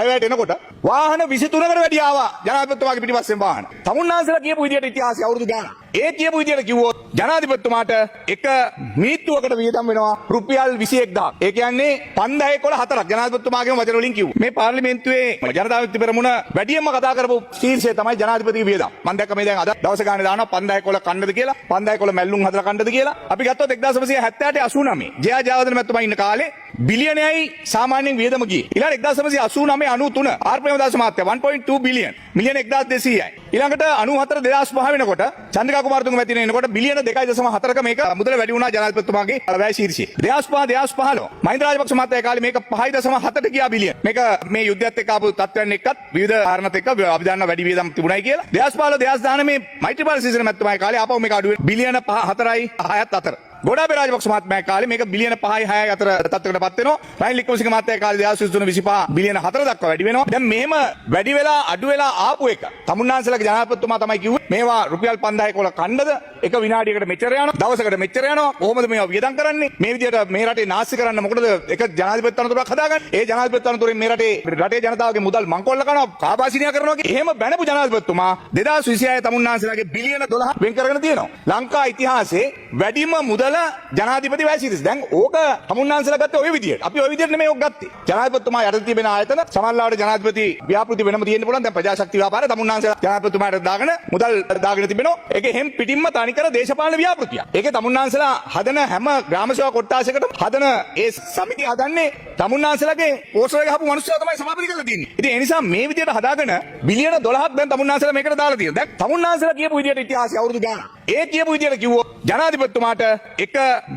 අයවැයට එනකොට වාහන 23කට වැඩි ආවා ජනාධිපතිතුමාගේ පිටිපස්සෙන් වාහන. තමුන්නාන්සලා කියපු විදියට ඉතිහාසය අවුරුදු ගානක්. ඒ කියපු විදියට කිව්වොත් ජනාධිපතිතුමාට එක මිනිත්තුවකට වියදම් වෙනවා රුපියල් 21000ක්. ඒ කියන්නේ 5011 ජනාධිපතිතුමාගේම වචන වලින් කිව්වා. මේ පාර්ලිමේන්තුවේ ජනතා විමුක්ති පෙරමුණ වැඩියෙන්ම කතා කරපු ශීර්ෂය තමයි ජනාධිපතිගේ වියදම්. මම දැක්ක මේ දැන් අද දවස් ගානේ දානවා 5011 කන්නද කියලා 5011 මැල්ලුම් හදලා කන්නද කියලා. අපි ගත්තොත් 1977 89 ජයා ජයවර්ධන මැතිතුමා ඉන්න කාලේ බිලියනයයි සාමාන්‍යයෙන් වියදම ගියේ. ඊළඟ 1989 93 ආර් ප්‍රේමදාස මහත්තයා 1.2 බිලියන් මිලියන 1200යි. ඊළඟට 94 2005 වෙනකොට චන්ද්‍රිකා කුමාරතුංග මැතිණිය එනකොට බිලියන 2.4ක මේක මුදල වැඩි වුණා ජනාධිපතිතුමාගේ වැය ශීර්ෂය. 2005 2015 මහින්ද රාජපක්ෂ මහත්තයා කාලේ මේක 5.7ට ගියා බිලියන. මේක මේ යුද්ධයත් එක්ක ආපු තත්ත්වයන් එක්කත් විවිධ කාරණාත් එක්ක අභිධාන වැඩි වියදම් තිබුණයි කියලා. 2015 2019 මේ මෛත්‍රීපාල සිරිසේන මැතිතුමාගේ කාලේ ආපහු මේක අඩු වෙන බිලියන 4යි 6ත් අතර. ගොඩාබේ රාජපක්ෂ මහත්මයාගේ කාලේ මේක බිලියන 5යි 6යි අතර තත්ත්වයකටපත් වෙනවා. රනිල් වික්‍රමසිංහ මහත්තයාගේ කාලේ 2023 25 බිලියන 4 දක්වා වැඩි වෙනවා. දැන් මෙහෙම වැඩි වෙලා අඩු වෙලා ආපු එක තමුන්නාන්සලාගේ ජනාධිපතිතුමා තමයි කිව්වේ මේවා රුපියල් 5011 කන්නද එක විනාඩියකට මෙච්චර යනවා දවසකට මෙච්චර යනවා කොහොමද මේවා වියදම් කරන්නේ මේ විදියට මේ රටේ නාස්ති කරන්න මොකටද එක ජනාධිපති තනතුරක් හදාගන්නේ ඒ ජනාධිපති තනතුරෙන් මේ රටේ ජනතාවගේ මුදල් මංකොල්ල කරනවා කාබාසිනියා කරනවා කියලා එහෙම බැනපු ජනාධිපතිතුමා 2026 තමුන්නාන්සලාගේ බිලියන 12 වෙන් කරගෙන තියෙනවා ලංකා ඉතිහාසයේ වැඩිම මුදල ජනාධිපති වැය ශීර්ෂය දැන් ඕක තමුන්නාන්සලා ගත්තේ ඔය විදියට අපි ඔය විදියට නෙමෙයි ඕක ගත්තේ ජනාධිපතිතුමා යටතේ තිබෙන ආයතන සමහරවිට ජනාධිපති ව්‍යාපෘති වෙනම තියෙන්න පුළුවන් දැන් ප්‍රජාශක්ති ව්‍යාපාරය තමුන්නාන්සලා ජනාධිපතිතුමාට දාගෙන මුදල් දාගෙන තිබෙනවා ඒකේ හැම පිටින්ම තනිකර දේශපාලන ව්‍යාපෘතියක් ඒකේ තමුන්නාන්සලා හදන හැම ග්‍රාම සේවා කොට්ටාසයකටම හදන ඒ සමිතිය හදන්නේ තමුන්නාන්සලාගේ පෝස්ටර් එක හපු මිනිස්සුලා තමයි සභාපති කරලා තින්නේ ඉතින් ඒ නිසා මේ විදියට හදාගෙන බිලියන 12ක් දැන් තමුන්නාන්සලා මේකට දාලා තියෙනවා දැන් තමුන්නාන්සලා කියපු විදියට ඉතිහාසය අවුරුදු ගානක් ඒ කියපු විදියට කිව්වොත් ජනාධිපතිතුමාට එක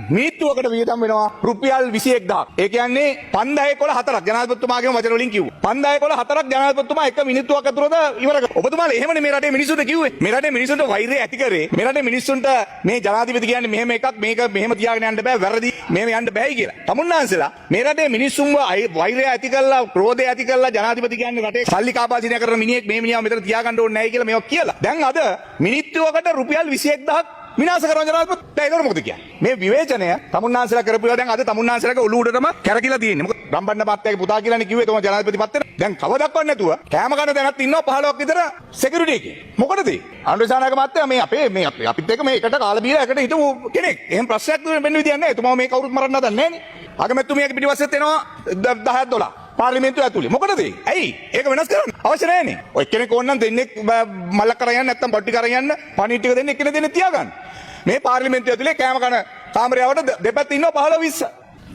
මිනිත්තුවකට වියදම් වෙනවා රුපියල් 21000ක්. ඒ කියන්නේ 5011 ජනාධිපතිතුමාගේම වචන වලින් කිව්වා. 5011 ජනාධිපතිතුමා එක මිනිත්තුවක් ඇතුළත ඉවර කරා. ඔබතුමාලා එහෙමනේ මේ රටේ මිනිස්සුන්ට කිව්වේ. මේ රටේ මිනිස්සුන්ට වෛරය ඇති කරේ. මේ රටේ මිනිස්සුන්ට මේ ජනාධිපති කියන්නේ මෙහෙම එකක් මේක මෙහෙම තියාගෙන යන්න බෑ වැරදි මෙහෙම යන්න බෑයි කියලා. තමුන්නාන්සලා මේ රටේ මිනිස්සුන්ව වෛරය ඇති කරලා ක්‍රෝධය ඇති කරලා ජනාධිපති කියන්නේ රටේ සල්ලි කාපාසිනිය කරන මිනිහෙක් මේ මිනිහා මෙතන තියාගන්න ඕනේ නැහැ කියලා මේවා කියලා. දැන් අද මිනිත්තුවකට රුපියල් 21000ක් විනාශ කරන ජනාධිපති දැන් ඒක මොකද කියන්නේ මේ විවේචනය තමුන්නාන්සලා කරපු ඒවා දැන් අද තමුන්නාන්සලාගේ ඔළුව උඩටම කැරකිලා තියෙන්නේ මොකද රම්බන්න මහත්තයාගේ පුතා කියලානේ කිව්වේ තම ජනාධිපති පත් වෙන දැන් කවදක්වත් නැතුව කෑම කන දැනත් ඉන්නවා 15ක් විතර සිකියුරිටි එකේ මොකටද අනුරසානායක මහත්තයා මේ අපිත් එක්ක මේ එකට කාලා බීලා එකට හිටපු කෙනෙක් එහෙම ප්‍රශ්නයක් වෙන්න විදියක් නැහැ එතුමා මේ කවුරුත් මරන්න හදන්නේ නැහනේ අගමැතිතුමියගේ පිටිපස්සෙත් එනවා 10ක් 12 පාර්ලිමේන්තුව ඇතුලේ මොකටද ඇයි ඒක වෙනස් කරන්න අවශ්‍ය නැහැනේ ඔය කෙනෙක් ඕනනම් දෙන්නේ මල්ලක් කරන් යන්න නැත්නම් පොට්ටි කරන් යන්න පණි ටික දෙන්න එක්කෙනෙක් දෙන්න තියාගන්න මේ පාර්ලිමේන්තුව ඇතුලේ කෑම කන කාමරයවට දෙපැත්ත ඉන්නවා 15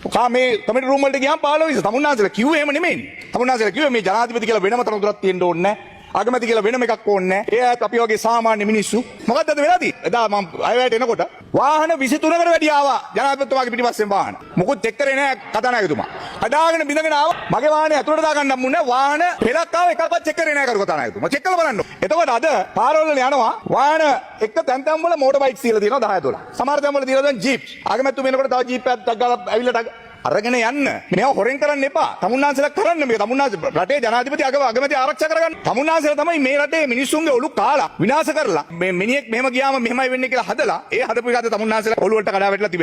20 මේ කමිටු රූම් වලට ගියාම 15 20 තමුන්නාන්සලා කිව්වේ එහෙම නෙමෙයි තමුන්නාන්සලා කිව්වේ මේ ජනාධිපති කියලා වෙනම තනතුරක් තියෙන්න ඕනේ නැහැ අගමැති කියලා වෙනම එකක් ඕනේ නැහැ. ඒත් අපි වගේ සාමාන්‍ය මිනිස්සු මොකද්ද අද වෙලා තියෙන්නේ? එදා මම අයවැයට එනකොට වාහන 23කට වැඩි ආවා ජනාධිපතිතුමාගේ පිටිපස්සෙන් වාහන. මොකුත් එක්ක කරේ නැහැ කතානායකතුමා. අදාගෙන බින්දගෙන ආවා. මගේ වාහනේ ඇතුළට දාගන්න හම්බුනේ වාහන පෙලක් ආව එකක්වත් චෙක් කරේ නැහැ කරු කතානායකතුමා. චෙක් කරලා බලන්න. එතකොට අද පාරවල් වල යනවා වාහන එක තැන් තැන් වල මෝටර් බයික්ස් තියලා තියෙනවා 10 12. සමහර තැන් වල තියලා තියෙන ජීප්. අගමැතිතුම එනකොට තව ජීප් එකක් ගාලා ඇවිල්ලා අරගෙන යන්න මේවා හොරෙන් කරන්න එපා තමුන්නාන්සලා කරන්න මේක තමුන්නාන්ස රටේ ජනාධිපති අගමැති ආරක්ෂා කරගන්න තමුන්නාන්සලා තමයි මේ රටේ මිනිස්සුන්ගේ ඔලු කාලා විනාශ කරලා මේ මිනිහෙක් මෙහෙම ගියාම මෙහෙමයි වෙන්නේ කියලා හදලා ඒ හදපු එක අද තමුන්නාන්සලා ඔලුවට කඩා වැටලා තිබෙනවා